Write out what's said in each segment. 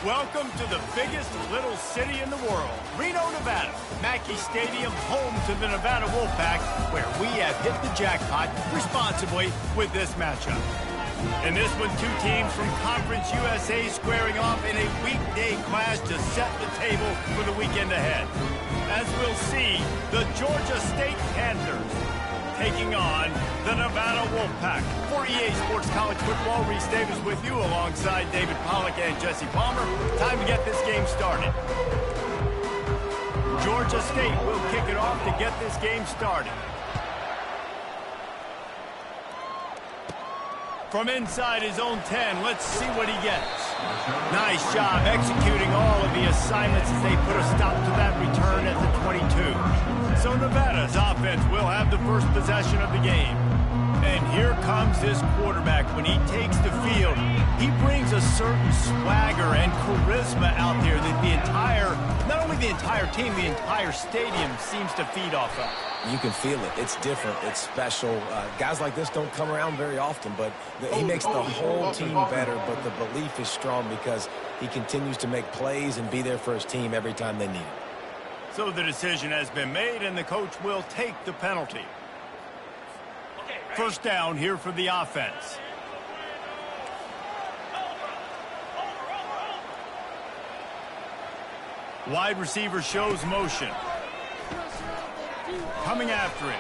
Welcome to the biggest little city in the world, Reno, Nevada. Mackey Stadium, home to the Nevada Wolfpack, where we have hit the jackpot responsibly with this matchup. In this one, two teams from Conference USA squaring off in a weekday clash to set the table for the weekend ahead. As we'll see, the Georgia State Panthers taking on the Nevada Wolfpack. For EA Sports College Football, Reese Davis with you alongside David Pollack and Jesse Palmer. Time to get this game started. Georgia State will kick it off to get this game started. From inside his own 10, let's see what he gets. Nice job executing all of the assignments as they put a stop to that return at the 22. So Nevada's offense will have the first possession of the game. And here comes this quarterback. When he takes the field, he brings a certain swagger and charisma out there that the entire, not only the entire team, the entire stadium seems to feed off of. You can feel it. It's different. It's special. Guys like this don't come around very often, but he makes the whole team better, but the belief is strong because he continues to make plays and be there for his team every time they need it. So the decision has been made, and the coach will take the penalty. First down here for the offense. Wide receiver shows motion. Coming after him.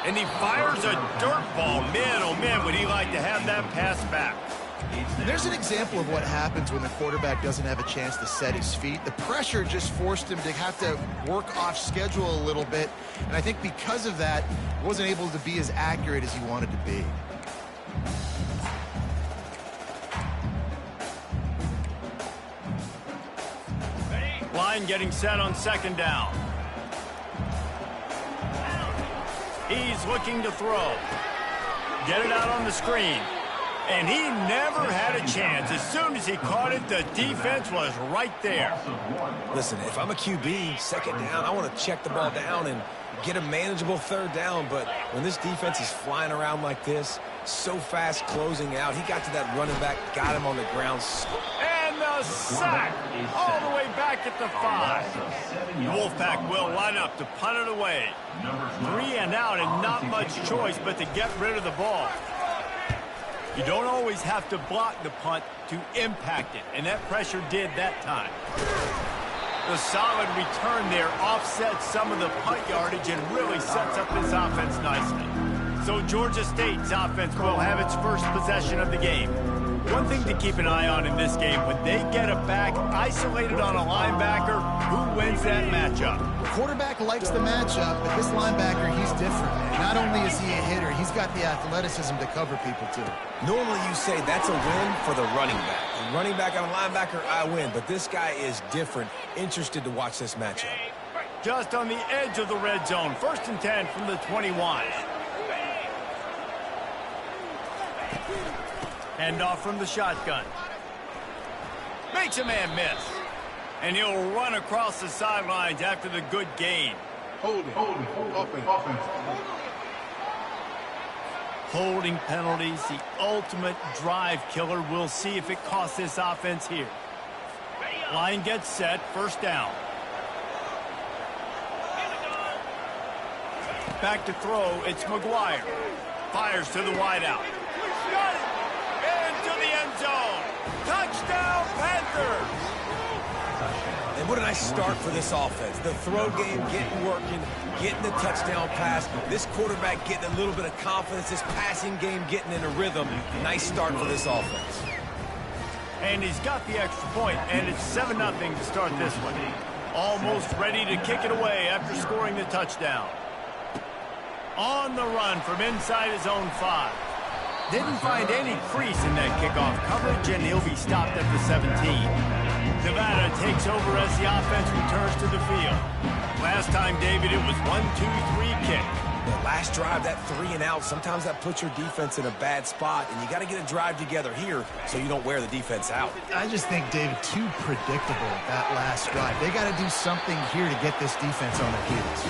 And he fires a dirt ball. Man, oh man, would he like to have that pass back. And there's an example of what happens when the quarterback doesn't have a chance to set his feet. The pressure just forced him to have to work off schedule a little bit. And I think because of that, he wasn't able to be as accurate as he wanted to be. Line getting set on second down. He's looking to throw. Get it out on the screen. And he never had a chance. As soon as he caught it, the defense was right there. Listen, if I'm a QB, second down, I want to check the ball down and get a manageable third down. But when this defense is flying around like this, so fast closing out, he got to that running back, got him on the ground. And the sack all the way back at the 5. The Wolfpack will line up to punt it away. 3 and out and not much choice but to get rid of the ball. You don't always have to block the punt to impact it, and that pressure did that time. The solid return there offsets some of the punt yardage and really sets up this offense nicely. So Georgia State's offense will have its first possession of the game. One thing to keep an eye on in this game, when they get a back isolated on a linebacker, who wins that matchup? The quarterback likes the matchup, but this linebacker, he's different, man. Not only is he a hitter, he's got the athleticism to cover people, too. Normally you say that's a win for the running back. The running back on a linebacker, I win. But this guy is different. Interested to watch this matchup. Just on the edge of the red zone. First and 10 from the 21. Hand off from the shotgun. Makes a man miss. And he'll run across the sidelines after the good gain. Holding penalties, the ultimate drive killer. We'll see if it costs this offense here. Line gets set, first down. Back to throw, it's McGuire. Fires to the wideout. Got it! Into the end zone. Touchdown, Panthers! And what a nice start for this offense. The throw game getting working, getting the touchdown pass. This quarterback getting a little bit of confidence. This passing game getting in a rhythm. Nice start for this offense. And he's got the extra point, and it's 7-0 to start this one. Almost ready to kick it away after scoring the touchdown. On the run from inside his own 5. Didn't find any crease in that kickoff coverage, and he'll be stopped at the 17. Nevada takes over as the offense returns to the field. Last time, David, it was 1-2-3 kick. The last drive, that 3 and out, sometimes that puts your defense in a bad spot, and you got to get a drive together here so you don't wear the defense out. I just think, David, too predictable, that last drive. They got to do something here to get this defense on their heels.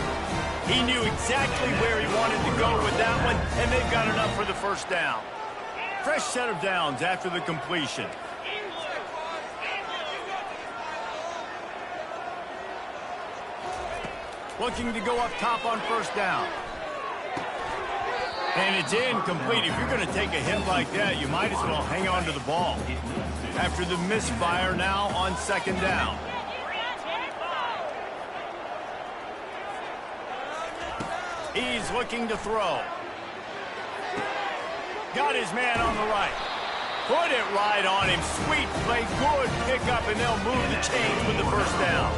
He knew exactly where he wanted to go with that one, and they've got enough for the first down. Fresh set of downs after the completion. Looking to go up top on first down. And it's incomplete. If you're going to take a hit like that, you might as well hang on to the ball. After the misfire, now on second down. He's looking to throw. Got his man on the right. Put it right on him. Sweet play, good pickup, and they'll move the chains with the first down.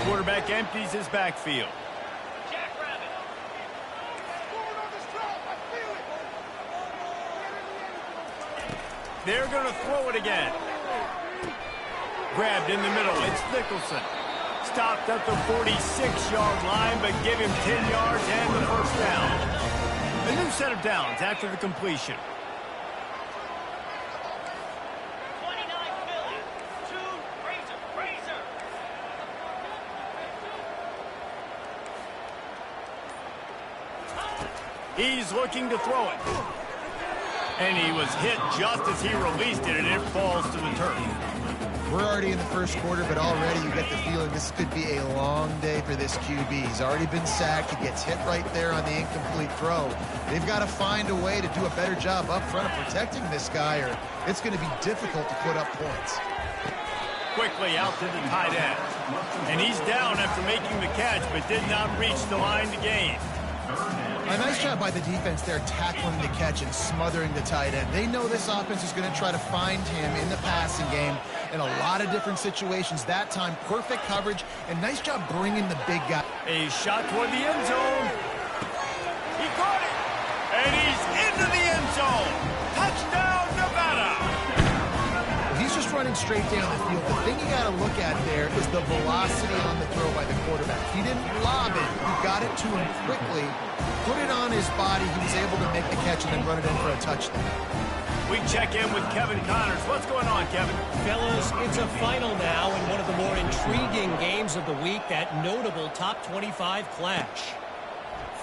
Quarterback empties his backfield. They're going to throw it again. Grabbed in the middle. It's Nicholson. Stopped at the 46-yard line, but give him 10 yards and the first down. A new set of downs after the completion. 29 Philly, 2 Razor. He's looking to throw it. And he was hit just as he released it, and it falls to the turf. We're already in the first quarter, but already you get the feeling this could be a long day for this QB. He's already been sacked. He gets hit right there on the incomplete throw. They've got to find a way to do a better job up front of protecting this guy, or it's going to be difficult to put up points. Quickly out to the tight end. And he's down after making the catch, but did not reach the line to gain. A nice job by the defense there, tackling the catch and smothering the tight end. They know this offense is going to try to find him in the passing game in a lot of different situations. That time, perfect coverage, and nice job bringing the big guy. A shot toward the end zone. He caught it. And he's into the end zone. Touchdown, Nevada. He's just running straight down the field. The thing you got to look at there is the velocity on the throw by the quarterback. He didn't lob it. He got it to him quickly, put it on his body. He was able to make the catch and then run it in for a touchdown. We check in with Kevin Connors. What's going on, Kevin? Fellas, it's a final now in one of the more intriguing games of the week, that notable top 25 clash.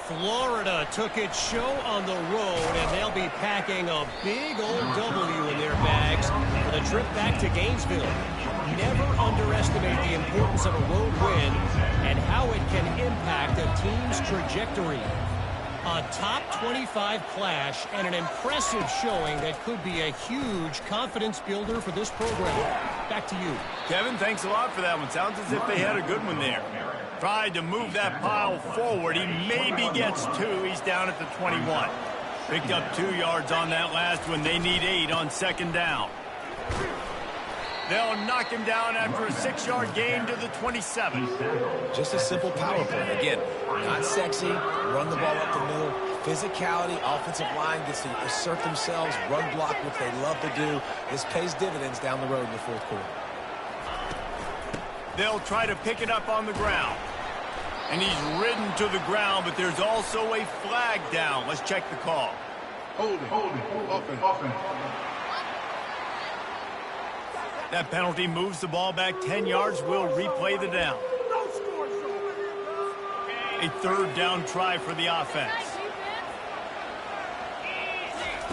Florida took its show on the road, and they'll be packing a big old W in their bags for the trip back to Gainesville. Never underestimate the importance of a road win and how it can impact a team's trajectory. A top 25 clash and an impressive showing that could be a huge confidence builder for this program. Back to you. Kevin, thanks a lot for that one. Sounds as if they had a good one there. Tried to move that pile forward. He maybe gets 2. He's down at the 21. Picked up 2 yards on that last one. They need 8 on second down. They'll knock him down after a 6-yard gain to the 27. Just a simple power play. Again, not sexy, run the ball up the middle. Physicality, offensive line gets to assert themselves, run block, which they love to do. This pays dividends down the road in the fourth quarter. They'll try to pick it up on the ground. And he's ridden to the ground, but there's also a flag down. Let's check the call. Hold it. Offense. That penalty moves the ball back 10 yards. We'll replay the down. A third down try for the offense.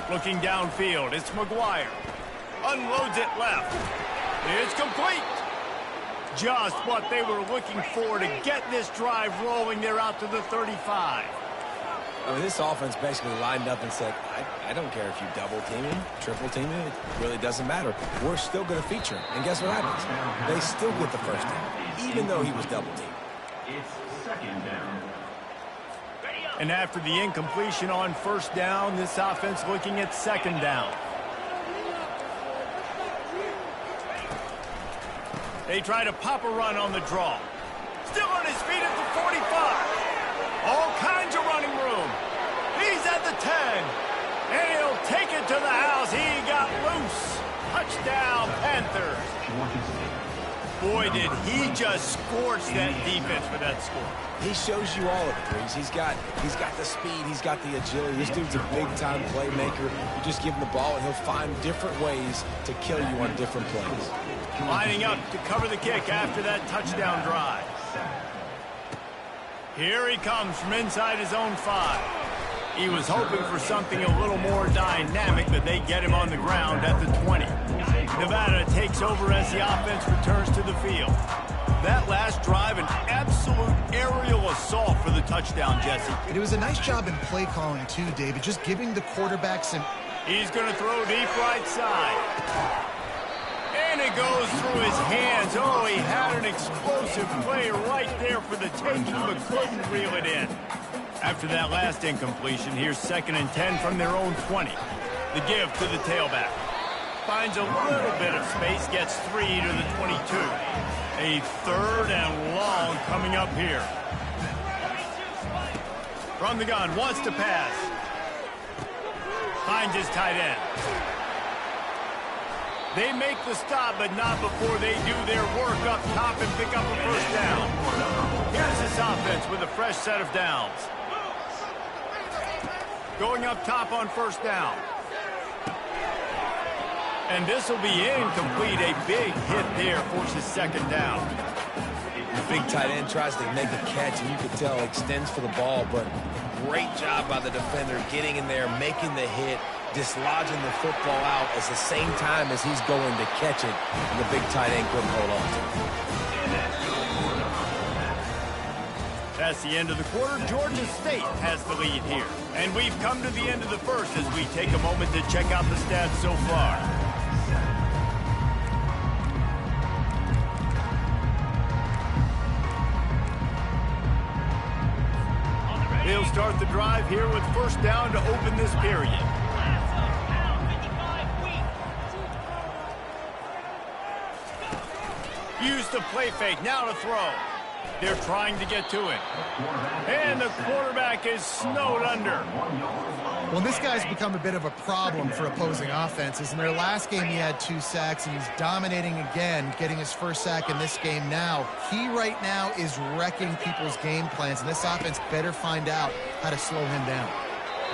Looking downfield, it's McGuire. Unloads it left. It's complete. Just what they were looking for to get this drive rolling. They're out to the 35. I mean, this offense basically lined up and said, I don't care if you double team him, triple team him, it really doesn't matter. We're still going to feature him. And guess what happens? They still get the first down, even though he was double teamed. It's second down. And after the incompletion on first down, this offense looking at second down. They try to pop a run on the draw. Still on his feet at the 45. All kinds of running room. He's at the 10. And he'll take it to the house. He got loose. Touchdown, Panthers. Boy, did he just scorch that defense for that score. He shows you all of it, Breeze. He's got the speed. He's got the agility. This dude's a big-time playmaker. You just give him the ball, and he'll find different ways to kill you on different plays. Lining up to cover the kick after that touchdown drive. Here he comes from inside his own 5. He was hoping for something a little more dynamic, but they get him on the ground at the 20. Nevada takes over as the offense returns to the field. That last drive, an absolute aerial touchdown, Jesse. It was a nice job in play calling too, David, just giving the quarterback some... He's going to throw deep right side. And it goes through his hands. Oh, he had an explosive play right there for the taking, but couldn't reel it in. After that last incompletion, here's 2nd and 10 from their own 20. The give to the tailback. Finds a little bit of space, gets 3 to the 22. A 3rd and long coming up here. From the gun, wants to pass. Finds his tight end. They make the stop, but not before they do their work up top and pick up a first down. Here's this offense with a fresh set of downs. Going up top on first down. And this will be incomplete. A big hit there forces 2nd down. The big tight end tries to make a catch, and you can tell extends for the ball, but great job by the defender getting in there, making the hit, dislodging the football out at the same time as he's going to catch it, and the big tight end couldn't hold on to it. That's the end of the quarter. Georgia State has the lead here. And we've come to the end of the first as we take a moment to check out the stats so far. They'll start the drive here with first down to open this period. Use the play fake, now to throw. They're trying to get to it. And the quarterback is snowed under. Well, this guy's become a bit of a problem for opposing offenses. In their last game, he had 2 sacks, and he's dominating again, getting his first sack in this game now. He right now is wrecking people's game plans, and this offense better find out how to slow him down.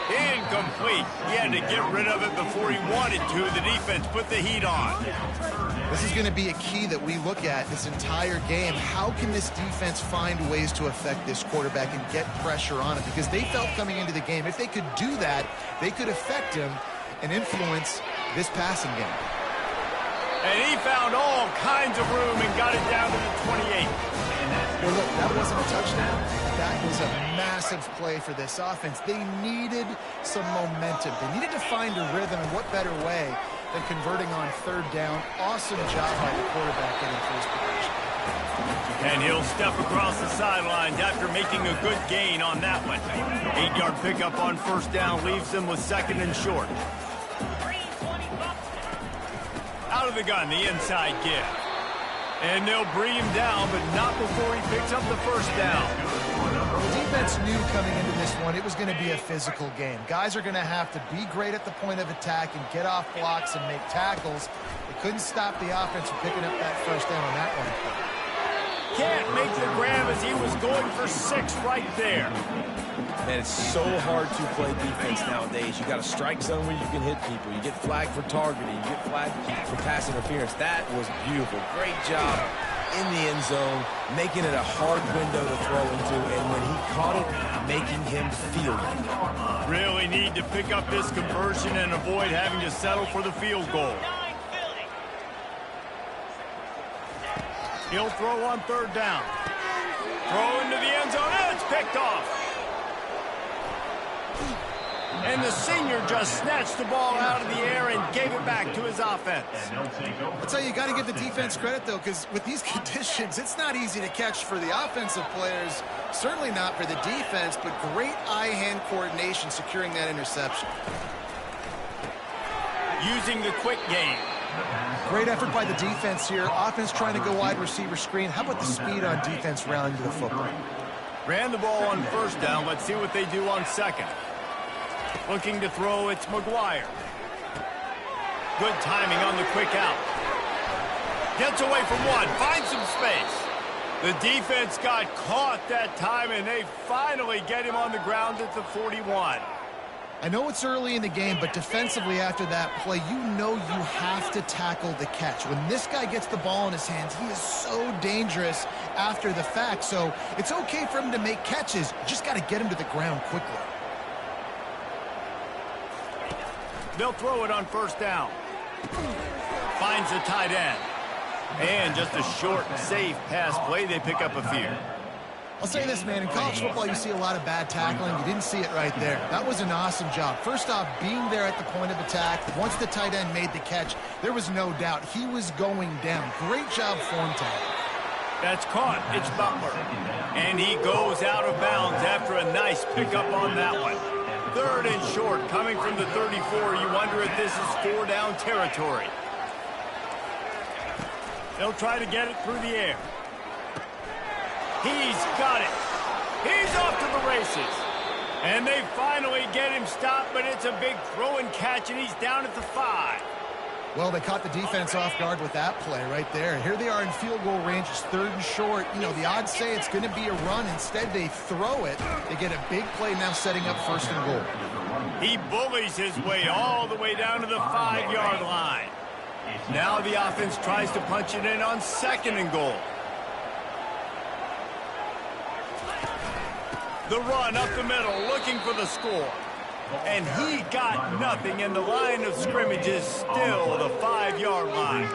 Incomplete. He had to get rid of it before he wanted to. The defense put the heat on. This is going to be a key that we look at this entire game. How can this defense find ways to affect this quarterback and get pressure on him? Because they felt coming into the game, if they could do that, they could affect him and influence this passing game. And he found all kinds of room and got it down to the 28. Well, look, that wasn't a touchdown. That was a massive play for this offense. They needed some momentum. They needed to find a rhythm, and what better way than converting on 3rd down. Awesome job by the quarterback getting through his progression. And he'll step across the sidelines after making a good gain on that one. 8-yard pickup on first down leaves them with 2nd and short. Out of the gun, the inside give. And they'll bring him down, but not before he picks up the first down. Well, the defense knew coming into this one it was going to be a physical game. Guys are going to have to be great at the point of attack and get off blocks and make tackles. They couldn't stop the offense from picking up that first down on that one. Can't make the grab as he was going for 6 right there. Man, it's so hard to play defense nowadays. You got a strike zone where you can hit people. You get flagged for targeting. You get flagged for pass interference. That was beautiful. Great job in the end zone, making it a hard window to throw into, and when he caught it, making him feel it. Really need to pick up this conversion and avoid having to settle for the field goal. He'll throw on 3rd down. Throw into the end zone, and it's picked off. And the senior just snatched the ball out of the air and gave it back to his offense. I'll tell you, you got to give the defense credit, though, because with these conditions, it's not easy to catch for the offensive players, certainly not for the defense, but great eye-hand coordination securing that interception. Using the quick game. Great effort by the defense here. Offense trying to go wide receiver screen. How about the speed on defense rallying to the football? Ran the ball on first down. Let's see what they do on 2nd. Looking to throw, it's McGuire. Good timing on the quick out. Gets away from 1, finds some space. The defense got caught that time, and they finally get him on the ground at the 41. I know it's early in the game, but defensively after that play, you know you have to tackle the catch. When this guy gets the ball in his hands, he is so dangerous after the fact. So it's okay for him to make catches. You just got to get him to the ground quickly. They'll throw it on first down. Finds the tight end. And just a short, safe pass play. They pick up a few. I'll say this, man. In college football, you see a lot of bad tackling. You didn't see it right there. That was an awesome job. First off, being there at the point of attack. Once the tight end made the catch, there was no doubt he was going down. Great job form tag. That's caught. It's Butler. And he goes out of bounds after a nice pickup on that one. 3rd and short, coming from the 34. You wonder if this is 4-down territory. They'll try to get it through the air. He's got it. He's off to the races. And they finally get him stopped, but it's a big throw and catch, and he's down at the 5. Well, they caught the defense off guard with that play right there. Here they are in field goal range. It's 3rd and short. You know, the odds say it's going to be a run. Instead, they throw it. They get a big play now setting up 1st and goal. He bullies his way all the way down to the 5-yard line. Now the offense tries to punch it in on 2nd and goal. The run up the middle, looking for the score. And he got nothing, and the line of scrimmage is still the 5-yard line.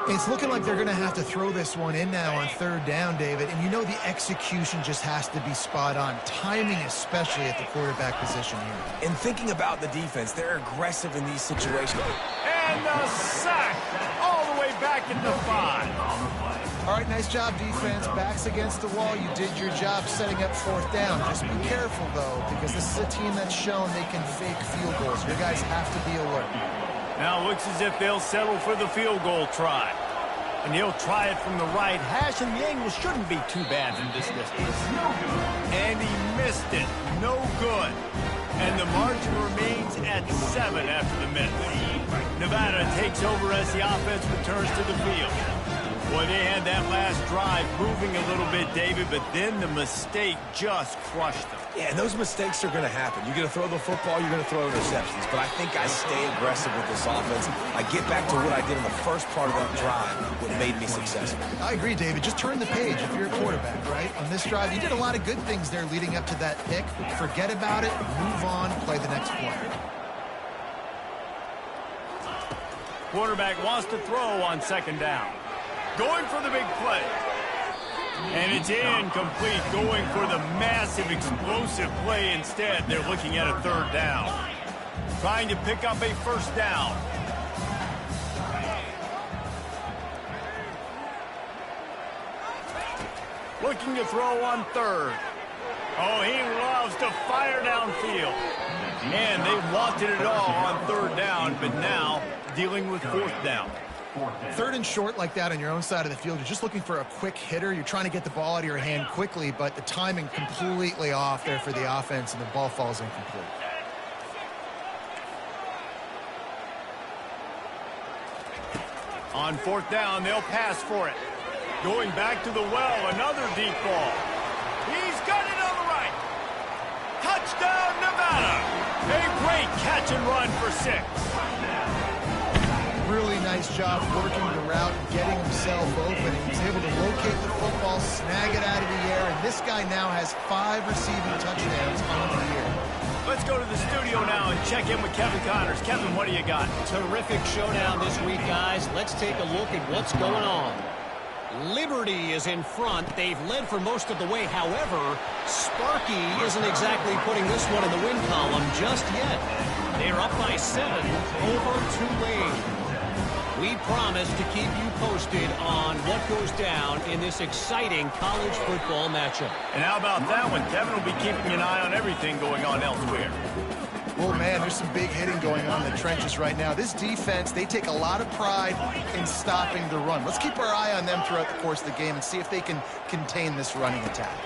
It's looking like they're going to have to throw this one in now on 3rd down, David. And you know the execution just has to be spot on. Timing especially at the quarterback position here. And thinking about the defense, they're aggressive in these situations. And the sack all the way back at the 5. All right, nice job, defense. Backs against the wall. You did your job setting up 4th down. Just be careful, though, because this is a team that's shown they can fake field goals. Your guys have to be alert. Now it looks as if they'll settle for the field goal try. And he'll try it from the right hash, and the angle shouldn't be too bad from this distance. And he missed it. No good. And the margin remains at 7 after the miss. Nevada takes over as the offense returns to the field. Boy, they had that last drive moving a little bit, David, but then the mistake just crushed them. Yeah, and those mistakes are going to happen. You're going to throw the football, you're going to throw interceptions. But I think I stay aggressive with this offense. I get back to what I did in the first part of that drive, what made me successful. I agree, David. Just turn the page if you're a quarterback, right? On this drive, you did a lot of good things there leading up to that pick. Forget about it, move on, play the next play. Quarterback wants to throw on 2nd down. Going for the big play. And it's incomplete. Going for the massive, explosive play instead. They're looking at a 3rd down. Trying to pick up a 1st down. Looking to throw on 3rd. Oh, he loves to fire downfield. And they wanted it all on 3rd down, but now dealing with 4th down. 3rd and short like that on your own side of the field, you're just looking for a quick hitter. You're trying to get the ball out of your hand quickly, but the timing completely off there for the offense, and the ball falls incomplete. On 4th down, they'll pass for it. Going back to the well, another deep ball. He's got it on the right. Touchdown, Nevada. A great catch and run for 6. Really nice job working the route and getting himself open. He was able to locate the football, snag it out of the air, and this guy now has 5 receiving touchdowns on the year. Let's go to the studio now and check in with Kevin Connors. Kevin, what do you got? Terrific showdown this week, guys. Let's take a look at what's going on. Liberty is in front. They've led for most of the way. However, Sparky isn't exactly putting this one in the win column just yet. They're up by 7 over Tulane. We promise to keep you posted on what goes down in this exciting college football matchup. And how about that one? Kevin will be keeping an eye on everything going on elsewhere. Well, man, there's some big hitting going on in the trenches right now. This defense, they take a lot of pride in stopping the run. Let's keep our eye on them throughout the course of the game and see if they can contain this running attack.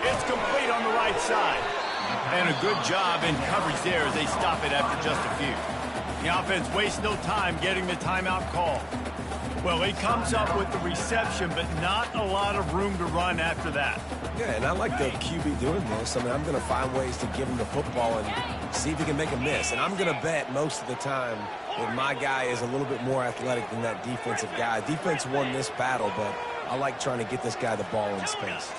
It's complete on the right side. And a good job in coverage there as they stop it after just a few. The offense wastes no time getting the timeout call. Well, he comes up with the reception, but not a lot of room to run after that. Yeah, and I like the QB doing this. I mean, I'm going to find ways to give him the football and see if he can make a miss. And I'm going to bet most of the time that my guy is a little bit more athletic than that defensive guy. Defense won this battle, but I like trying to get this guy the ball in space.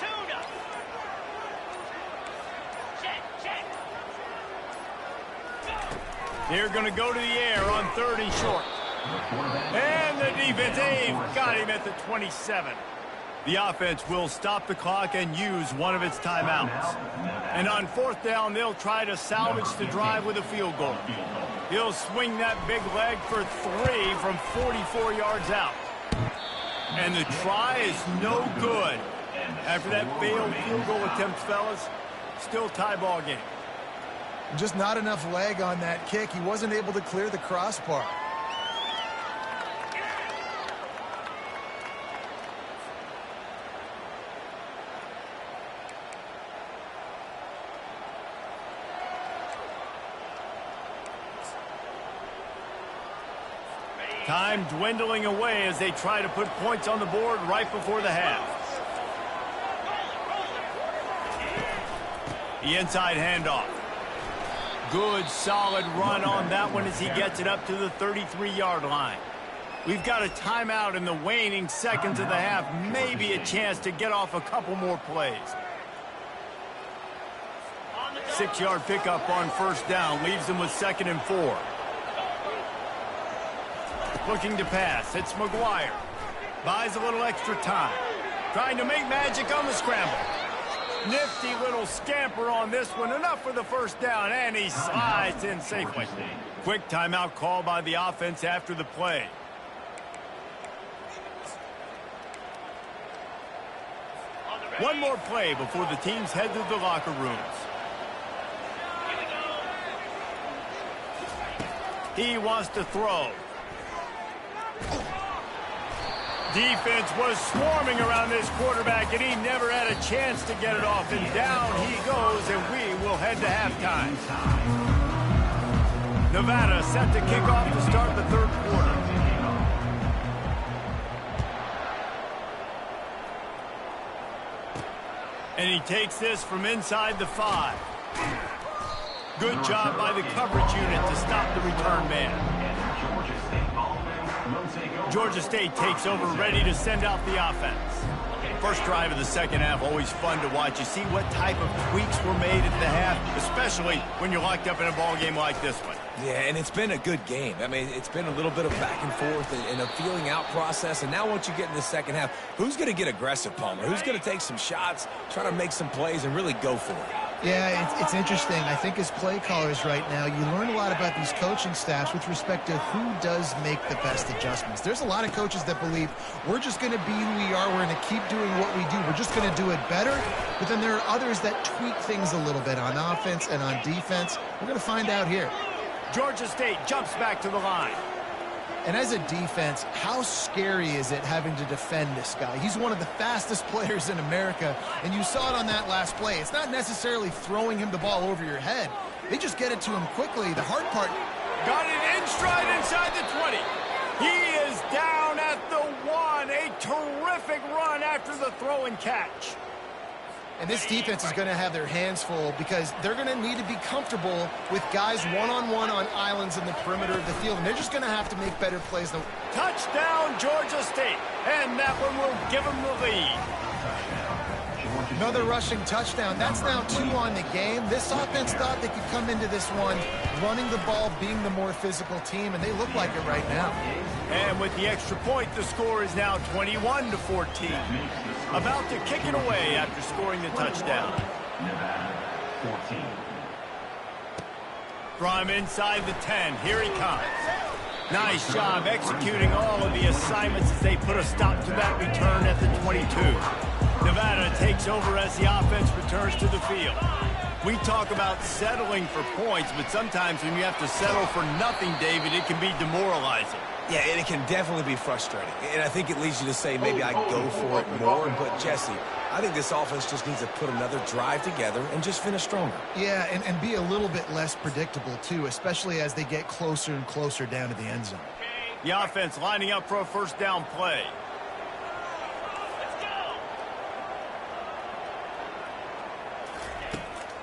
They're going to go to the air on 3rd and short. And the defense, they've got him at the 27. The offense will stop the clock and use one of its timeouts. And on 4th down, they'll try to salvage the drive with a field goal. He'll swing that big leg for 3 from 44 yards out. And the try is no good. After that failed field goal attempt, fellas, still tie ball game. Just not enough leg on that kick. He wasn't able to clear the crossbar. Time dwindling away as they try to put points on the board right before the half. The inside handoff. Good, solid run on that one as he gets it up to the 33-yard line. We've got a timeout in the waning seconds of the half. Maybe a chance to get off a couple more plays. 6-yard pickup on 1st down leaves them with 2nd and 4. Looking to pass. It's McGuire. Buys a little extra time. Trying to make magic on the scramble. Nifty little scamper on this one. Enough for the 1st down, and he slides in safely. Quick timeout call by the offense after the play. One more play before the teams head to the locker rooms. He wants to throw. Defense was swarming around this quarterback, and he never had a chance to get it off. And down he goes, and we will head to halftime. Nevada set to kick off to start the 3rd quarter. And he takes this from inside the 5. Good job by the coverage unit to stop the return man. Georgia State takes over, ready to send out the offense. First drive of the 2nd half, always fun to watch. You see what type of tweaks were made at the half, especially when you're locked up in a ball game like this one. Yeah, and it's been a good game. I mean, it's been a little bit of back and forth and a feeling out process. And now once you get in the 2nd half, who's going to get aggressive, Palmer? Who's going to take some shots, try to make some plays, and really go for it? Yeah, it's interesting. I think as play callers right now, you learn a lot about these coaching staffs with respect to who does make the best adjustments. There's a lot of coaches that believe we're just going to be who we are. We're going to keep doing what we do. We're just going to do it better. But then there are others that tweak things a little bit on offense and on defense. We're going to find out here. Georgia State jumps back to the line. And as a defense, how scary is it having to defend this guy? He's one of the fastest players in America, and you saw it on that last play. It's not necessarily throwing him the ball over your head. They just get it to him quickly. The hard part... Got it in stride inside the 20. He is down at the 1. A terrific run after the throw and catch. And this defense is going to have their hands full because they're going to need to be comfortable with guys one-on-one on islands in the perimeter of the field. And they're just going to have to make better plays. Touchdown, Georgia State. And that one will give them the lead. Another rushing touchdown. That's now 2 on the game. This offense thought they could come into this one running the ball, being the more physical team, and they look like it right now. And with the extra point, the score is now 21-14. About to kick it away after scoring the touchdown. From inside the 10, here he comes. Nice job executing all of the assignments as they put a stop to that return at the 22. Nevada takes over as the offense returns to the field. We talk about settling for points, but sometimes when you have to settle for nothing, David, it can be demoralizing. Yeah, and it can definitely be frustrating. And I think it leads you to say maybe I go for it more. But, Jesse, I think this offense just needs to put another drive together and just finish stronger. Yeah, and be a little bit less predictable, too, especially as they get closer and closer down to the end zone. The offense lining up for a 1st down play.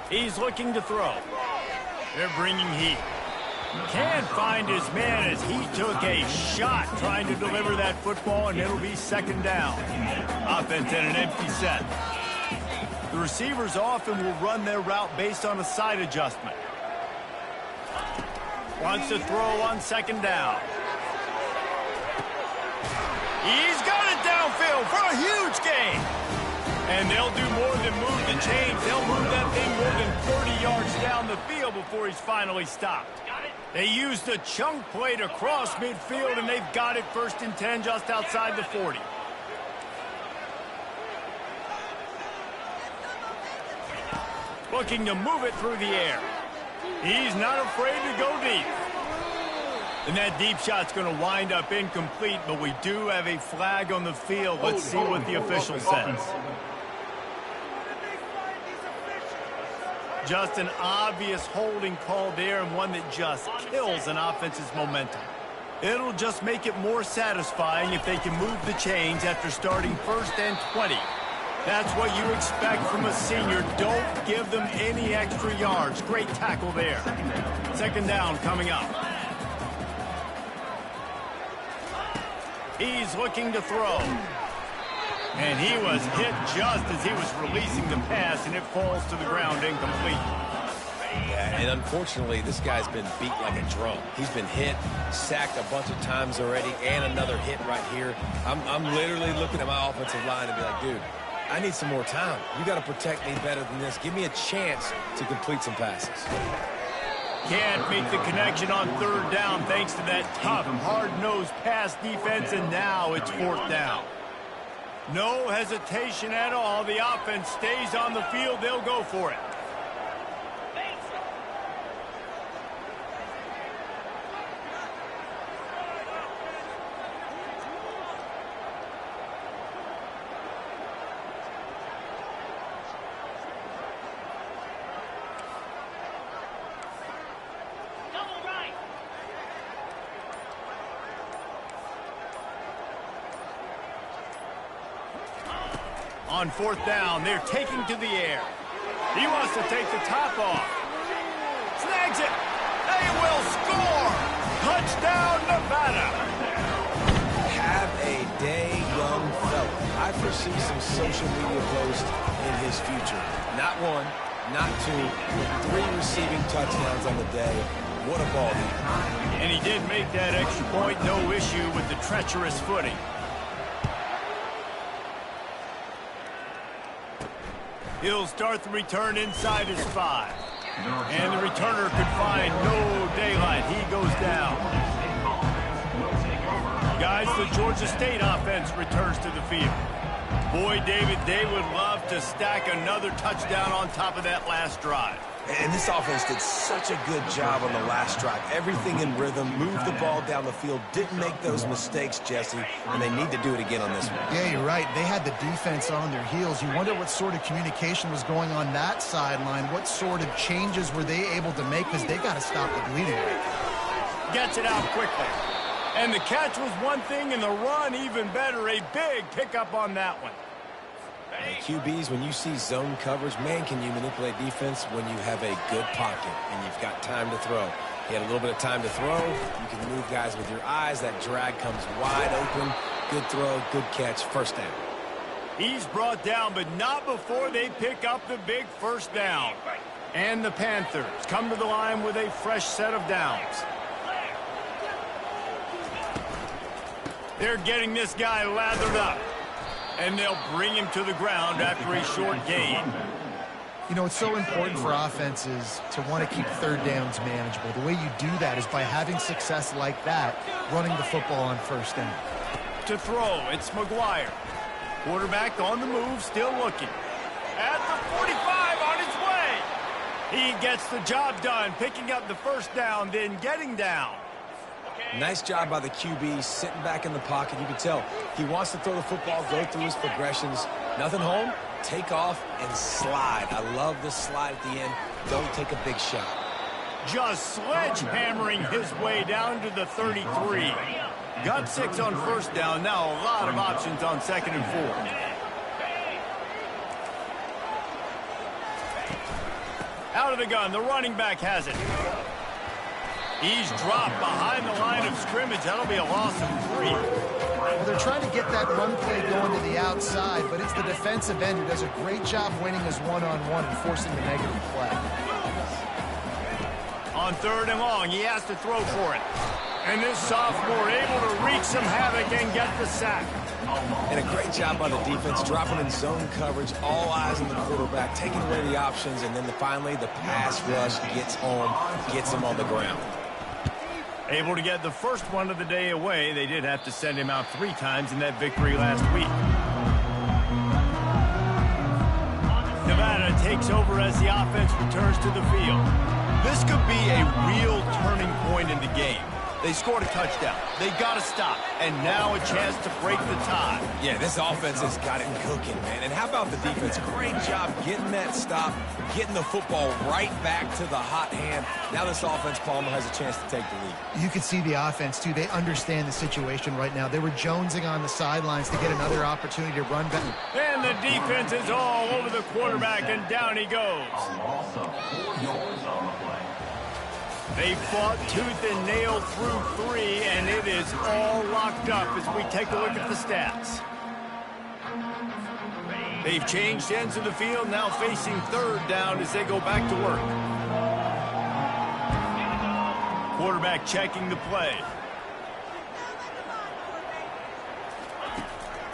He's looking to throw. They're bringing heat. Can't find his man as he took a shot trying to deliver that football, and it'll be 2nd down. Offense in an empty set. The receivers often will run their route based on a side adjustment. Wants to throw on 2nd down. He's got it downfield for a huge gain. And they'll do more than move the chains. They'll move that thing more than 30 yards down the field before he's finally stopped. They used a chunk play to cross midfield, and they've got it 1st and 10 just outside the 40. Looking to move it through the air. He's not afraid to go deep. And that deep shot's going to wind up incomplete, but we do have a flag on the field. Let's see what the official says. Just an obvious holding call there, and one that just kills an offense's momentum. It'll just make it more satisfying if they can move the chains after starting 1st and 20. That's what you expect from a senior. Don't give them any extra yards. Great tackle there. 2nd down coming up. He's looking to throw. And he was hit just as he was releasing the pass, and it falls to the ground incomplete. Yeah, and unfortunately, this guy's been beat like a drum. He's been hit, sacked a bunch of times already, and another hit right here. I'm literally looking at my offensive line and be like, dude, I need some more time. You got to protect me better than this. Give me a chance to complete some passes. Can't make the connection on 3rd down thanks to that tough, hard-nosed pass defense, and now it's 4th down. No hesitation at all. The offense stays on the field. They'll go for it. On 4th down, they're taking to the air. He wants to take the top off. Snags it. They will score. Touchdown, Nevada. Have a day, young fella. I foresee some social media posts in his future. Not 1, not 2, but 3 receiving touchdowns on the day. What a ball game. And he did make that extra point. No issue with the treacherous footing. He'll start the return inside his 5. And the returner could find no daylight. He goes down. Guys, the Georgia State offense returns to the field. Boy, David, they would love to stack another touchdown on top of that last drive. And this offense did such a good job on the last drive. Everything in rhythm, moved the ball down the field, didn't make those mistakes, Jesse, and they need to do it again on this one. Yeah, you're right. They had the defense on their heels. You wonder what sort of communication was going on that sideline. What sort of changes were they able to make, because they got to stop the bleeding. Gets it out quickly. And the catch was one thing, and the run even better. A big pickup on that one. And QBs, when you see zone coverage, man, can you manipulate defense when you have a good pocket and you've got time to throw. He had a little bit of time to throw. You can move guys with your eyes. That drag comes wide open. Good throw, good catch, 1st down. He's brought down, but not before they pick up the big 1st down. And the Panthers come to the line with a fresh set of downs. They're getting this guy lathered up. And they'll bring him to the ground after a short gain. You know, it's so important for offenses to want to keep 3rd downs manageable. The way you do that is by having success like that, running the football on 1st down. To throw, it's McGuire. Quarterback on the move, still looking. At the 45, on his way. He gets the job done, picking up the 1st down, then getting down. Nice job by the QB, sitting back in the pocket. You can tell he wants to throw the football, go through his progressions. Nothing home, take off, and slide. I love the slide at the end. Don't take a big shot. Just sledgehammering his way down to the 33. Got 6 on 1st down. Now a lot of options on 2nd and 4. Out of the gun, the running back has it. He's dropped behind the line of scrimmage. That'll be a loss of 3. Well, they're trying to get that run play going to the outside, but it's the defensive end who does a great job winning his one-on-one and forcing the negative play. On 3rd and long, he has to throw for it. And this sophomore able to wreak some havoc and get the sack. And a great job by the defense, dropping in zone coverage, all eyes on the quarterback, taking away the options, and then finally the pass rush gets home, gets him on the ground. Able to get the first one of the day away. They did have to send him out 3 times in that victory last week. Nevada takes over as the offense returns to the field. This could be a real turning point in the game. They scored a touchdown. They got to stop. And now a chance to break the tie. Yeah, this offense has got it cooking, man. And how about the defense? Great job getting that stop, getting the football right back to the hot hand. Now this offense, Palmer, has a chance to take the lead. You can see the offense, too. They understand the situation right now. They were jonesing on the sidelines to get another opportunity to run back. And the defense is all over the quarterback, and down he goes. They fought tooth and nail through 3, and it is all locked up as we take a look at the stats. They've changed ends of the field, now facing 3rd down as they go back to work. Quarterback checking the play.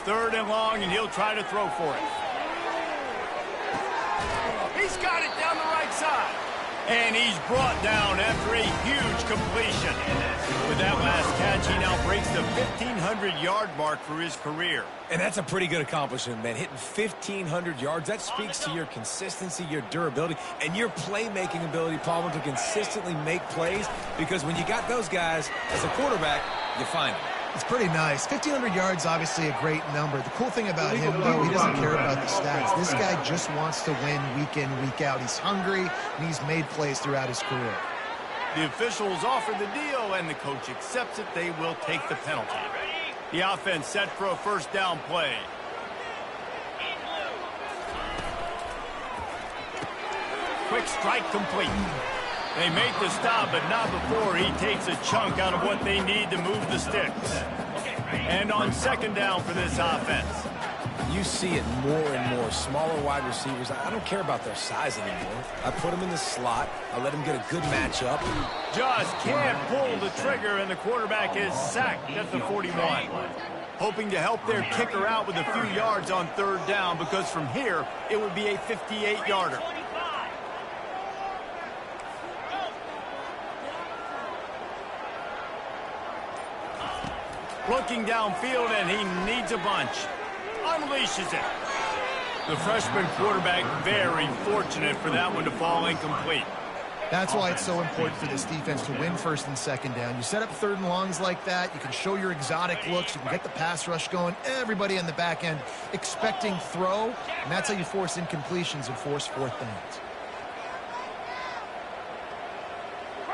3rd and long, and he'll try to throw for it. He's got it down the right side. And he's brought down after a huge completion. With that last catch, he now breaks the 1,500-yard mark for his career. And that's a pretty good accomplishment, man. Hitting 1,500 yards, that speaks to your consistency, your durability, and your playmaking ability, Palmer, to consistently make plays. Because when you got those guys as a quarterback, you find them. It's pretty nice. 1,500 yards, obviously a great number. The cool thing about him, though, he doesn't care about the stats. This guy just wants to win week in, week out. He's hungry, and he's made plays throughout his career. The officials offer the deal, and the coach accepts it. They will take the penalty. The offense set for a 1st down play. Quick strike complete. They make the stop, but not before he takes a chunk out of what they need to move the sticks. And on 2nd down for this offense. You see it more and more. Smaller wide receivers. I don't care about their size anymore. I put them in the slot. I let them get a good matchup. Just can't pull the trigger, and the quarterback is sacked at the 41. Hoping to help their kicker out with a few yards on 3rd down, because from here, it would be a 58-yarder. Looking downfield, and he needs a bunch. Unleashes it. The freshman quarterback very fortunate for that one to fall incomplete. That's why it's so important for this defense to win 1st and 2nd down. You set up 3rd and longs like that. You can show your exotic looks. You can get the pass rush going. Everybody on the back end expecting throw, and that's how you force incompletions and force 4th downs.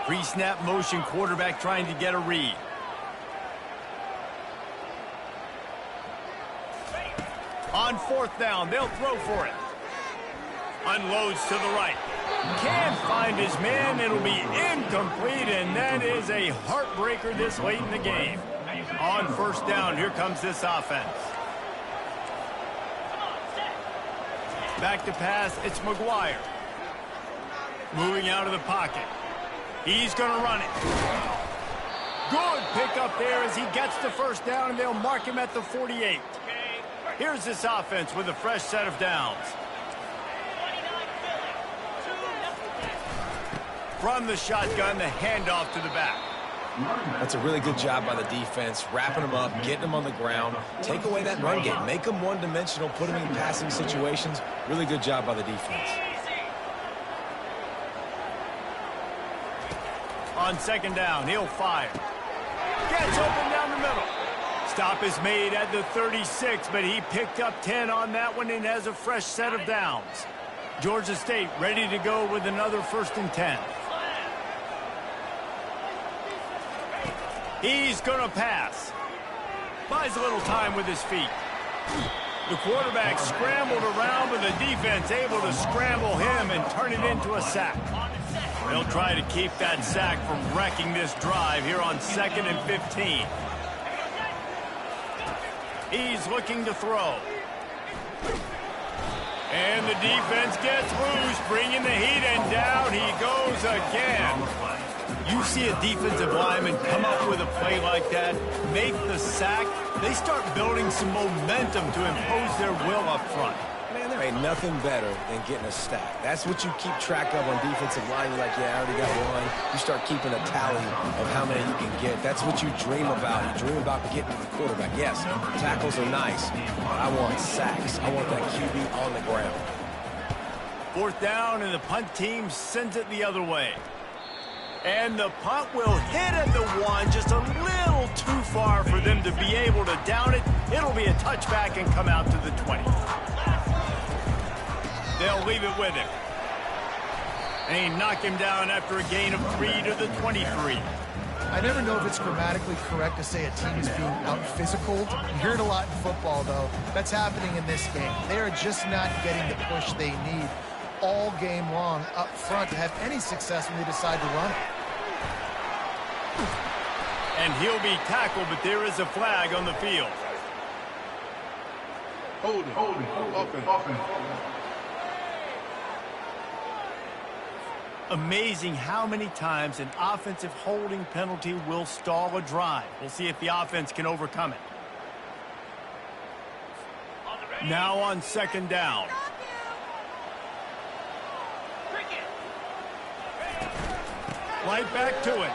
Pre-snap motion, quarterback trying to get a read. On 4th down, they'll throw for it. Unloads to the right. Can't find his man. It'll be incomplete, and that is a heartbreaker this late in the game. On 1st down, here comes this offense. Back to pass, it's McGuire. Moving out of the pocket. He's going to run it. Good pickup there as he gets the 1st down, and they'll mark him at the 48. Here's this offense with a fresh set of downs. From the shotgun, the handoff to the back. That's a really good job by the defense, wrapping them up, getting them on the ground. Take away that run game. Make them one-dimensional, put them in passing situations. Really good job by the defense. On 2nd down, he'll fire. Gets open down the middle. Stop is made at the 36, but he picked up 10 on that one and has a fresh set of downs. Georgia State ready to go with another 1st and 10. He's going to pass. Buys a little time with his feet. The quarterback scrambled around, but the defense able to scramble him and turn it into a sack. They'll try to keep that sack from wrecking this drive here on 2nd and 15. He's looking to throw. And the defense gets loose, bringing the heat, and down he goes again. You see a defensive lineman come up with a play like that, make the sack, They start building some momentum to impose their will up front. Man, there ain't nothing better than getting a stack. That's what you keep track of on defensive line. You're like, yeah, I already got one. You start keeping a tally of how many you can get. That's what you dream about. You dream about getting to the quarterback. Yes, tackles are nice, but I want sacks. I want that QB on the ground. 4th down, and the punt team sends it the other way. And the punt will hit at the 1, just a little too far for them to be able to down it. It'll be a touchback and come out to the 20. They'll leave it with him. And knock him down after a gain of 3 to the 23. I never know if it's grammatically correct to say a team is being out-physicaled. You hear it a lot in football, though. That's happening in this game. They are just not getting the push they need all game long up front to have any success when they decide to run it. And he'll be tackled, but there is a flag on the field. Holding. Offense. Amazing how many times an offensive holding penalty will stall a drive. We'll see if the offense can overcome it. Now on 2nd down. Right back to it.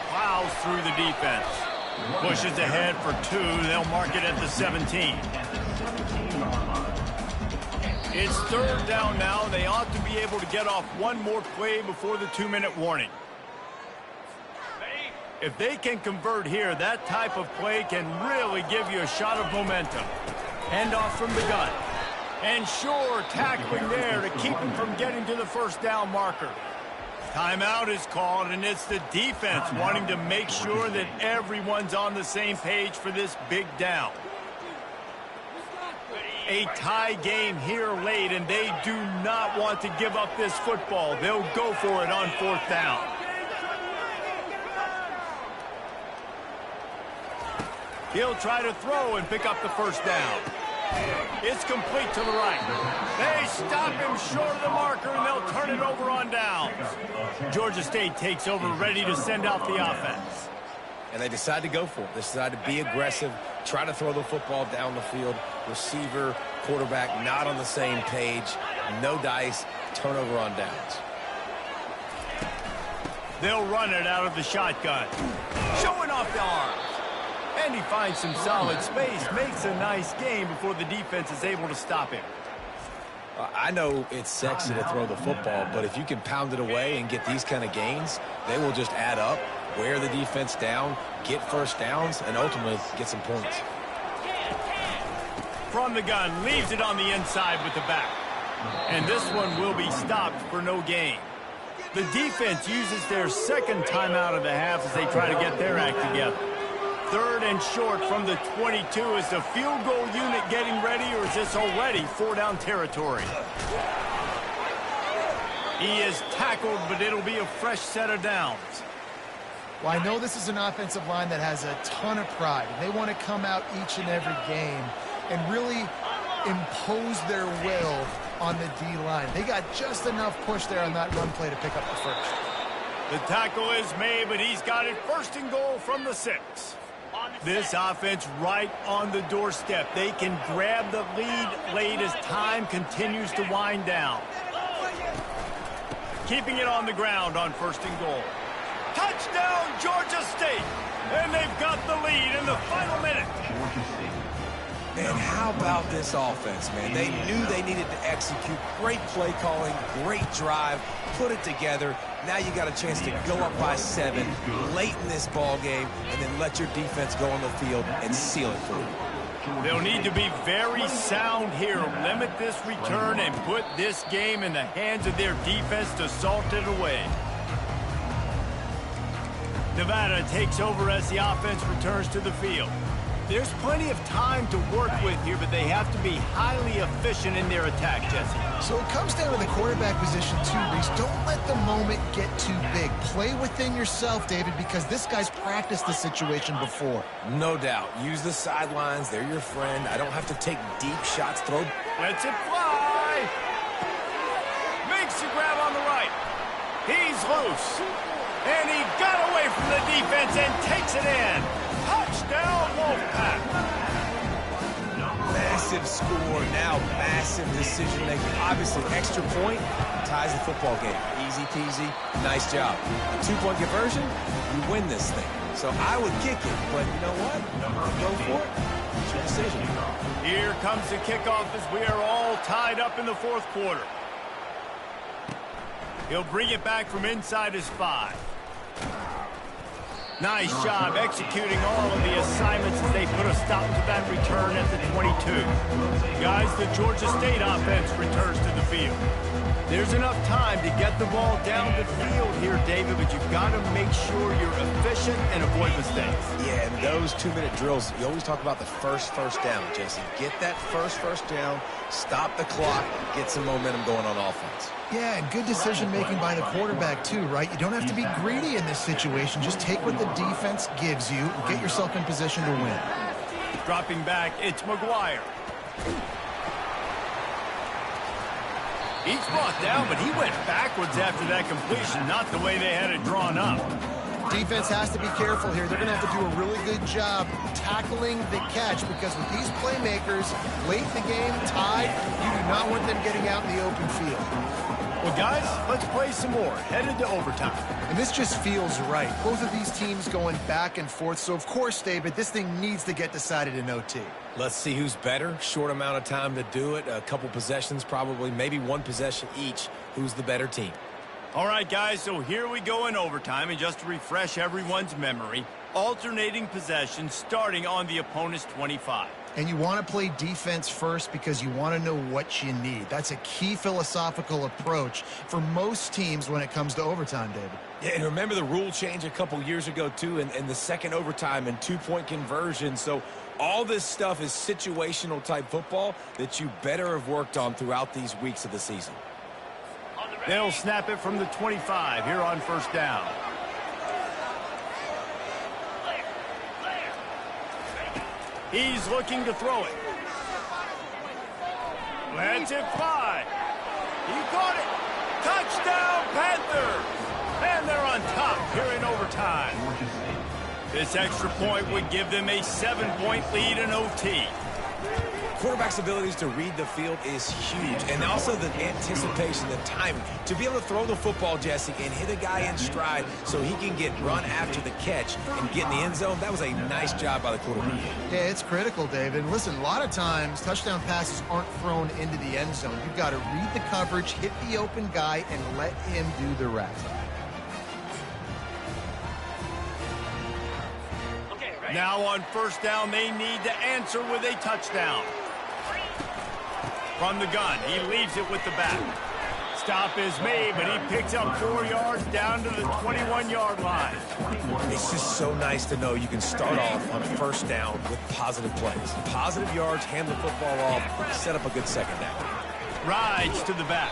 Plows through the defense. Pushes ahead for 2. They'll mark it at the 17. It's 3rd down now. They ought to be able to get off one more play before the 2-minute warning. If they can convert here, that type of play can really give you a shot of momentum. Handoff from the gun. And sure, tackling there to keep him from getting to the 1st down marker. Timeout is called, and it's the defense wanting to make sure that everyone's on the same page for this big down. A tie game here late, and they do not want to give up this football. They'll go for it on 4th down. He'll try to throw and pick up the 1st down. It's complete to the right. They stop him short of the marker, and they'll turn it over on downs. Georgia State takes over, ready to send out the offense. And they decide to go for it. They decide to be aggressive, try to throw the football down the field. Receiver, quarterback, not on the same page. No dice, turnover on downs. They'll run it out of the shotgun. Showing off the arms. And he finds some solid space, makes a nice game before the defense is able to stop him. I know it's sexy to throw the football, but if you can pound it away and get these kind of gains, they will just add up, wear the defense down, get 1st downs, and ultimately get some points. From the gun, leaves it on the inside with the back. And this one will be stopped for no gain. The defense uses their 2nd timeout of the half as they try to get their act together. 3rd and short from the 22. Is the field goal unit getting ready, or is this already 4-down territory? He is tackled, but it'll be a fresh set of downs. Well, I know this is an offensive line that has a ton of pride. They want to come out each and every game and really impose their will on the D-line. They got just enough push there on that run play to pick up the 1st. The tackle is made, but he's got it 1st and goal from the 6. This offense right on the doorstep. They can grab the lead late as time continues to wind down. Keeping it on the ground on 1st and goal. Touchdown, Georgia State! And they've got the lead in the final minute. And how about this offense, man? They knew they needed to execute. Great play calling, great drive, put it together. Now you got a chance to go up by 7 late in this ball game and then let your defense go on the field and seal it for you. They'll need to be very sound here. Limit this return and put this game in the hands of their defense to salt it away. Nevada takes over as the offense returns to the field. There's plenty of time to work with here, but they have to be highly efficient in their attack, Jesse. So it comes down to the quarterback position too, Reese. Don't let the moment get too big. Play within yourself, David, because this guy's practiced the situation before. No doubt. Use the sidelines. They're your friend. I don't have to take deep shots. Throw. Lets it fly. Makes the grab on the right. He's loose. And he got away from the defense and takes it in. Touchdown, Wolfpack. Massive score, now massive decision making. Obviously, extra point ties the football game. Easy peasy, nice job. A 2-point conversion, you win this thing. So I would kick it, but you know what? Go for it. It's your decision. Here comes the kickoff as we are all tied up in the fourth quarter. He'll bring it back from inside his 5. Nice job executing all of the assignments as they put a stop to that return at the 22. Guys, the Georgia State offense returns to the field. There's enough time to get the ball down the field here, David, but you've got to make sure you're efficient and avoid mistakes. Yeah, and those 2-minute drills, you always talk about the first down, Jesse. Get that first down, stop the clock, get some momentum going on offense. Yeah, and good decision-making by the quarterback, too, right? You don't have to be greedy in this situation. Just take what the defense gives you and get yourself in position to win. Dropping back, it's McGuire. He's brought down, but he went backwards after that completion, not the way they had it drawn up. Defense has to be careful here. They're going to have to do a really good job tackling the catch because with these playmakers, late in the game, tied, you do not want them getting out in the open field. Well, guys, let's play some more. Headed to overtime. And this just feels right. Both of these teams going back and forth. So, of course, David, this thing needs to get decided in OT. Let's see who's better. Short amount of time to do it. A couple possessions probably, maybe one possession each. Who's the better team? All right, guys, so here we go in overtime. And just to refresh everyone's memory, alternating possessions starting on the opponent's 25. And you want to play defense first because you want to know what you need. That's a key philosophical approach for most teams when it comes to overtime, David. Yeah, and remember the rule change a couple years ago, too, in the second overtime and 2-point conversion. So all this stuff is situational type football that you better have worked on throughout these weeks of the season. They'll snap it from the 25 here on first down. He's looking to throw it. Lets it fly. He caught it. Touchdown, Panthers. And they're on top here in overtime. This extra point would give them a 7-point lead in OT. Quarterback's abilities to read the field is huge, and also the anticipation, the timing. To be able to throw the football, Jesse, and hit a guy in stride so he can get run after the catch and get in the end zone, that was a nice job by the quarterback. Yeah, it's critical, David. Listen, a lot of times touchdown passes aren't thrown into the end zone. You've got to read the coverage, hit the open guy, and let him do the rest. Now on first down, they need to answer with a touchdown. From the gun, he leaves it with the back. Stop is made, but he picks up 4 yards down to the 21-yard line. It's just so nice to know you can start off on first down with positive plays. Positive yards, hand the football off, set up a good second down. Rides to the back.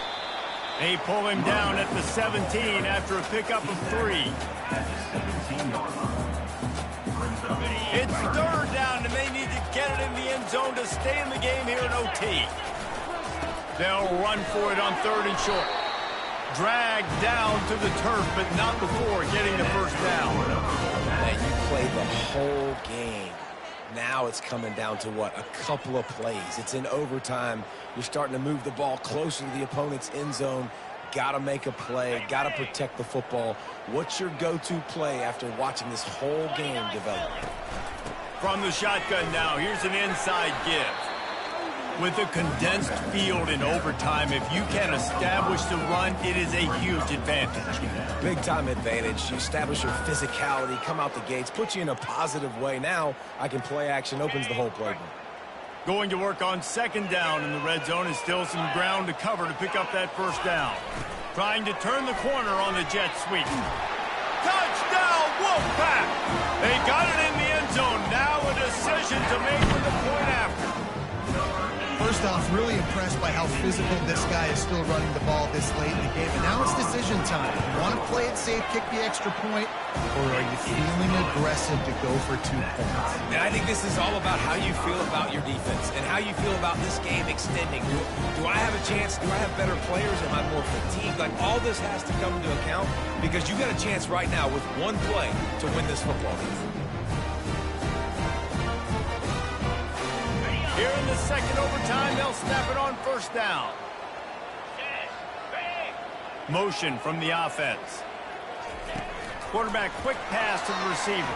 They pull him down at the 17 after a pickup of 3. It's third down, and they need to get it in the end zone to stay in the game here in OT. They'll run for it on third and short. Dragged down to the turf, but not before getting the first down. Man, you played the whole game. Now it's coming down to what? A couple of plays. It's in overtime. You're starting to move the ball closer to the opponent's end zone. Got to make a play. Got to protect the football. What's your go-to play after watching this whole game develop? From the shotgun now, here's an inside give. With a condensed field in overtime, if you can establish the run, it is a huge advantage. Big-time advantage. You establish your physicality, come out the gates, put you in a positive way. Now I can play action, opens the whole playbook. Going to work on second down in the red zone is still some ground to cover to pick up that first down. Trying to turn the corner on the jet sweep. Touchdown, Wolfpack! They got it in the end zone. Now a decision to make with the point after. First off, really impressed by how physical this guy is still running the ball this late in the game. And now it's decision time. You want to play it safe, kick the extra point, or are you feeling aggressive to go for 2 points? And I think this is all about how you feel about your defense and how you feel about this game extending. Do I have a chance? Do I have better players? Am I more fatigued? Like, all this has to come into account because you got a chance right now with one play to win this football game. Here in the second overtime, they'll snap it on first down. Motion from the offense. Quarterback quick pass to the receiver.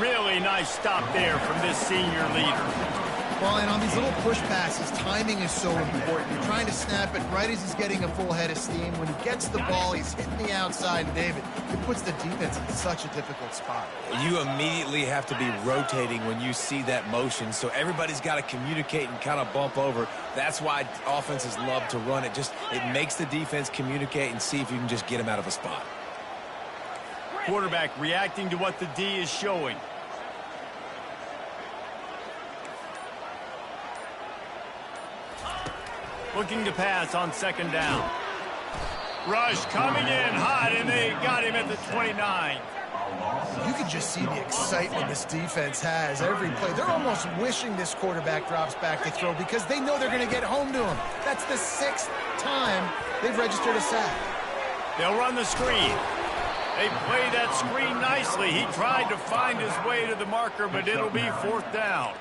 Really nice stop there from this senior leader. Well, and on these little push passes, timing is so important. You're trying to snap it right as he's getting a full head of steam. When he gets the ball, he's hitting the outside, and David, it puts the defense in such a difficult spot. You immediately have to be rotating when you see that motion, so everybody's got to communicate and kind of bump over. That's why offenses love to run it. It makes the defense communicate and see if you can just get him out of a spot. Quarterback reacting to what the D is showing. Looking to pass on second down. Rush coming in hot, and they got him at the 29. You can just see the excitement this defense has every play. They're almost wishing this quarterback drops back to throw because they know they're going to get home to him. That's the 6th time they've registered a sack. They'll run the screen. They play that screen nicely. He tried to find his way to the marker, but it'll be fourth down.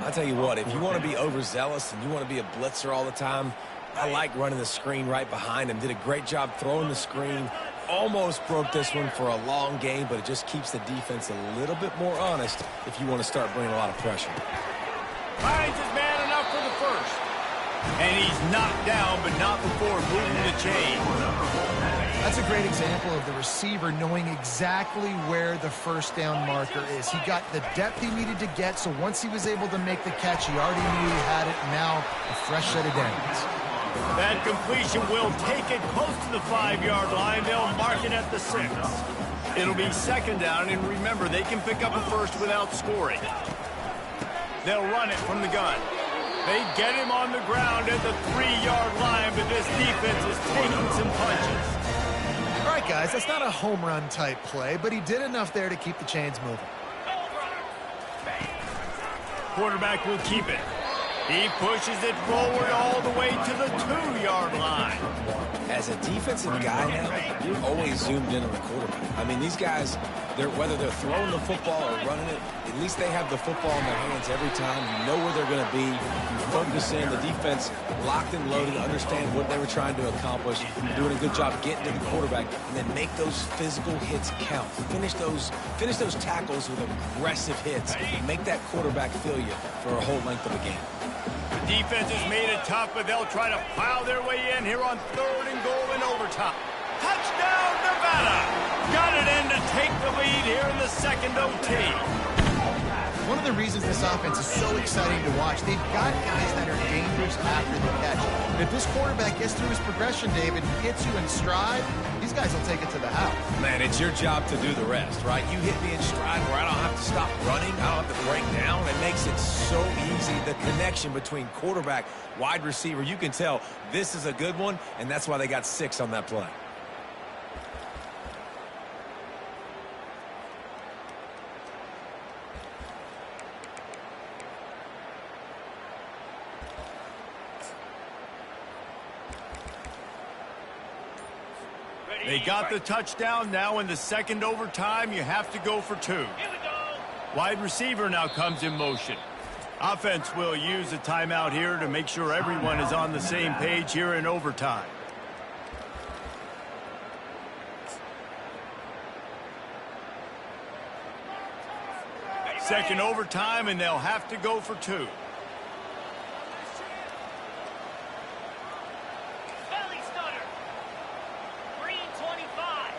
I'll tell you what, if you want to be overzealous and you want to be a blitzer all the time, I like running the screen right behind him. Did a great job throwing the screen. Almost broke this one for a long game, but it just keeps the defense a little bit more honest if you want to start bringing a lot of pressure. Finds his man enough for the first. And he's knocked down, but not before moving the chain. That's a great example of the receiver knowing exactly where the first down marker is. He got the depth he needed to get, so once he was able to make the catch, he already knew he had it. Now, a fresh set of downs. That completion will take it close to the 5-yard line. They'll mark it at the 6. It'll be second down, and remember, they can pick up a first without scoring. They'll run it from the gun. They get him on the ground at the 3-yard line, but this defense is taking some punches. All right, guys, that's not a home run type play, but he did enough there to keep the chains moving. Quarterback will keep it. He pushes it forward all the way to the 2-yard line. As a defensive guy now, you're always zoomed in on the quarterback. I mean, these guys, whether they're throwing the football or running it, at least they have the football in their hands every time. You know where they're going to be. You focus in. The defense locked and loaded, understand what they were trying to accomplish, doing a good job getting to the quarterback, and then make those physical hits count. Finish those tackles with aggressive hits. Make that quarterback feel you for a whole length of a game. The defense has made it tough, but they'll try to plow their way in here on 3rd and goal in overtime. Touchdown, Nevada! Got it in to take the lead here in the second OT. One of the reasons this offense is so exciting to watch, they've got guys that are dangerous after the catch. And if this quarterback gets through his progression, David, hits you in stride, these guys will take it to the house. Man, it's your job to do the rest, right? You hit me in stride where I don't have to stop running. I don't have to break down. It makes it so easy. The connection between quarterback, wide receiver, you can tell this is a good one, and that's why they got 6 on that play. They got the touchdown. Now in the second overtime, you have to go for 2. Here we go. Wide receiver now comes in motion. Offense will use a timeout here to make sure everyone is on the same page here in overtime. Second overtime, and they'll have to go for 2. Belly stunner. Green 25.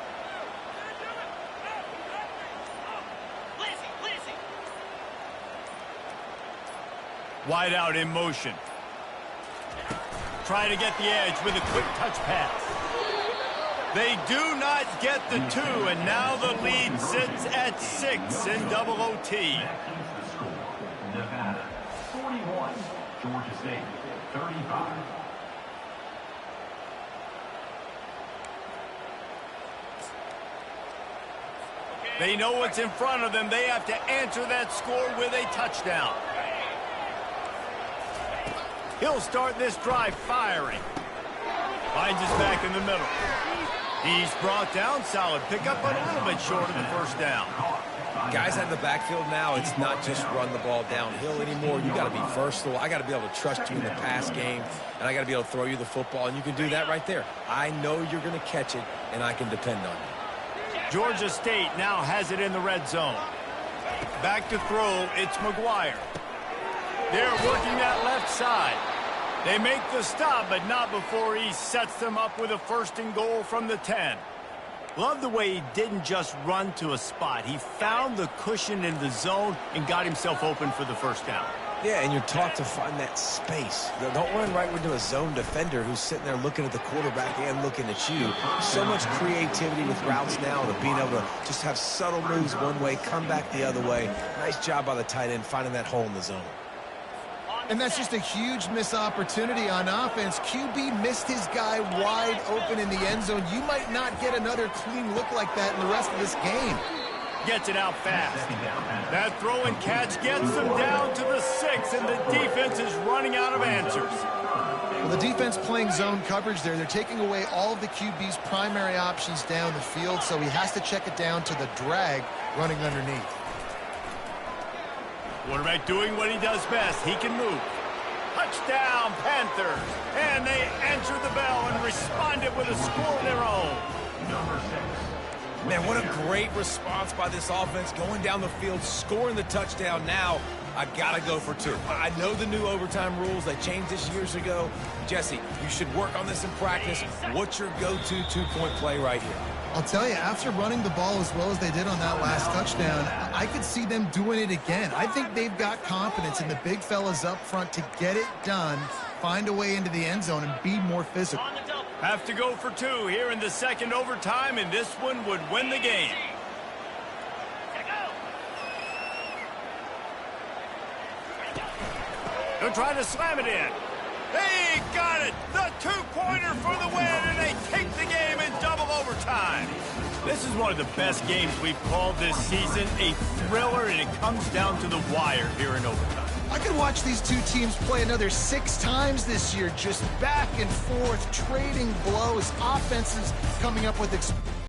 Lizzie. Wide out in motion. Try to get the edge with a quick touch pass. They do not get the 2, and now the lead sits at 6 in double OT. Nevada, 41. Georgia State, 35. They know what's in front of them. They have to answer that score with a touchdown. He'll start this drive firing. Finds his back in the middle. He's brought down. Solid pickup, but a little bit short of the first down. Guys out of the backfield now, it's not just run the ball downhill anymore. You got to be versatile. I got to be able to trust you in the pass game, and I got to be able to throw you the football, and you can do that right there. I know you're going to catch it, and I can depend on you. Georgia State now has it in the red zone. Back to throw, it's McGuire. They're working that left side. They make the stop, but not before he sets them up with a 1st and goal from the 10. Love the way he didn't just run to a spot. He found the cushion in the zone and got himself open for the 1st down. Yeah, and you're taught to find that space. Don't run right into a zone defender who's sitting there looking at the quarterback and looking at you. So much creativity with routes now, to being able to just have subtle moves one way, come back the other way. Nice job by the tight end finding that hole in the zone. And that's just a huge missed opportunity on offense. QB missed his guy wide open in the end zone. You might not get another clean look like that in the rest of this game. Gets it out fast. That throw and catch gets them down to the 6, and the defense is running out of answers. Well, the defense playing zone coverage there. They're taking away all of the QB's primary options down the field, so he has to check it down to the drag running underneath. Quarterback doing what he does best. He can move. Touchdown, Panthers. And they answer the bell and responded with a score of their own. Man, what a great response by this offense, going down the field, scoring the touchdown. Now, I got to go for 2. I know the new overtime rules. They changed this years ago. Jesse, you should work on this in practice. What's your go-to 2-point play right here? I'll tell you, after running the ball as well as they did on that last touchdown, I could see them doing it again. I think they've got confidence in the big fellas up front to get it done, find a way into the end zone, and be more physical. Have to go for 2 here in the 2nd overtime, and this one would win the game. They'll try to slam it in. They got it! The 2-pointer for the win, and they take the game in double overtime. This is one of the best games we've called this season. A thriller, and it comes down to the wire here in overtime. I could watch these two teams play another 6 times this year, just back and forth, trading blows, offenses coming up with